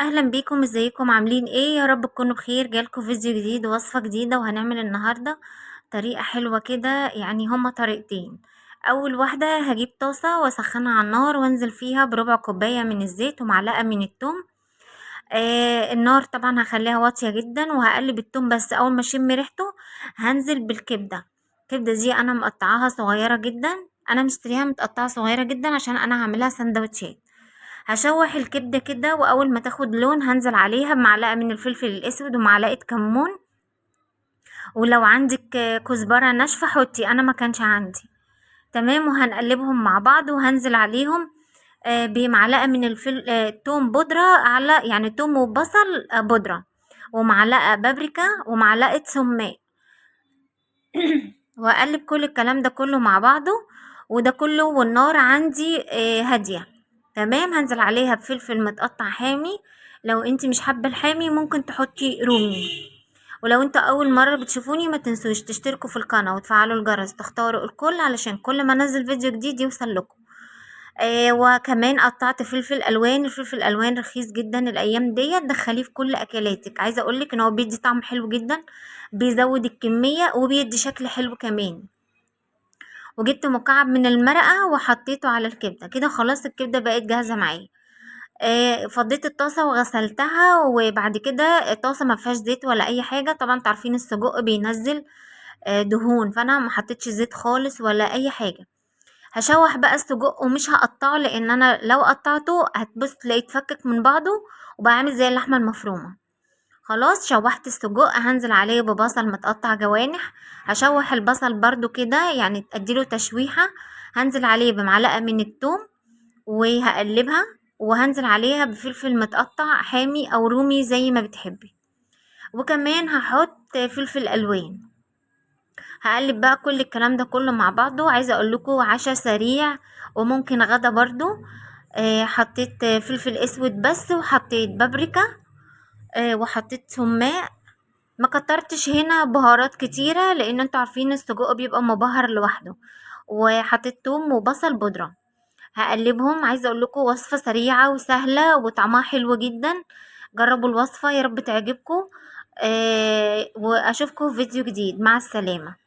اهلا بيكم، ازيكم؟ عاملين ايه؟ يا رب تكونوا بخير. جالكم فيديو جديد ووصفة جديدة، وهنعمل النهاردة طريقة حلوة كده. يعني هما طريقتين. اول واحدة هجيب طاسة واسخنها على النار وانزل فيها بربع كوباية من الزيت ومعلقة من التوم. النار طبعا هخليها واطية جدا، وهقلب التوم بس. اول ما اشم ريحته هنزل بالكبدة. الكبدة دي انا مقطعاها صغيرة جدا. انا مشتريها متقطعة صغيرة جدا عشان انا هعملها سندوتشات. هشوح الكبدة كده، واول ما تاخد لون هنزل عليها بمعلقة من الفلفل الاسود ومعلقة كمون. ولو عندك كزبرة ناشفة حطي، انا ما كانش عندي. تمام. وهنقلبهم مع بعض وهنزل عليهم بمعلقة من توم بودرة، على يعني توم وبصل بودرة، ومعلقة بابريكا ومعلقة سماق. واقلب كل الكلام ده كله مع بعضه، وده كله والنار عندي هادية. تمام. هنزل عليها بفلفل متقطع حامي. لو انت مش حابة الحامي ممكن تحطي رومي. ولو انت اول مرة بتشوفوني ما تنسوش تشتركوا في القناة وتفعلوا الجرس، تختاروا الكل علشان كل ما انزل فيديو جديد يوصل لكم. وكمان قطعت فلفل الوان. الفلفل الالوان رخيص جدا الايام ديت، دخليه في كل اكلاتك. عايزه اقولك ان هو بيدي طعم حلو جدا، بيزود الكميه وبيدي شكل حلو كمان. وجبت مكعب من المرقه وحطيته على الكبده كده. خلاص الكبده بقت جاهزه معايا. فضيت الطاسه وغسلتها، وبعد كده الطاسه ما فيهاش زيت ولا اي حاجه. طبعا انتوا عارفين السجق بينزل دهون، فانا ما حطيتش زيت خالص ولا اي حاجه. هشوح بقى السجق ومش هقطعه، لان انا لو قطعته هتبص تلاقيه اتفكك من بعضه وبقى عامل زي اللحمه المفرومه. خلاص شوحت السجق، هنزل عليه ببصل متقطع جوانح. هشوح البصل برضو كده، يعني اديله تشويحه. هنزل عليه بمعلقه من الثوم وهقلبها، وهنزل عليها بفلفل متقطع حامي او رومي زي ما بتحبي. وكمان هحط فلفل الوان. هقلب بقى كل الكلام ده كله مع بعضه. عايزه اقول لكم عشاء سريع وممكن غدا برضو. حطيت فلفل اسود بس، وحطيت بابريكا، وحطيت سماق. ما كترتش هنا بهارات كتيرة، لان انتوا عارفين السجق بيبقى مبهر لوحده. وحطيت توم وبصل بودرة. هقلبهم. عايزه اقول لكم وصفة سريعة وسهلة وطعمها حلو جدا. جربوا الوصفة، يا رب تعجبكم. واشوفكم في فيديو جديد. مع السلامة.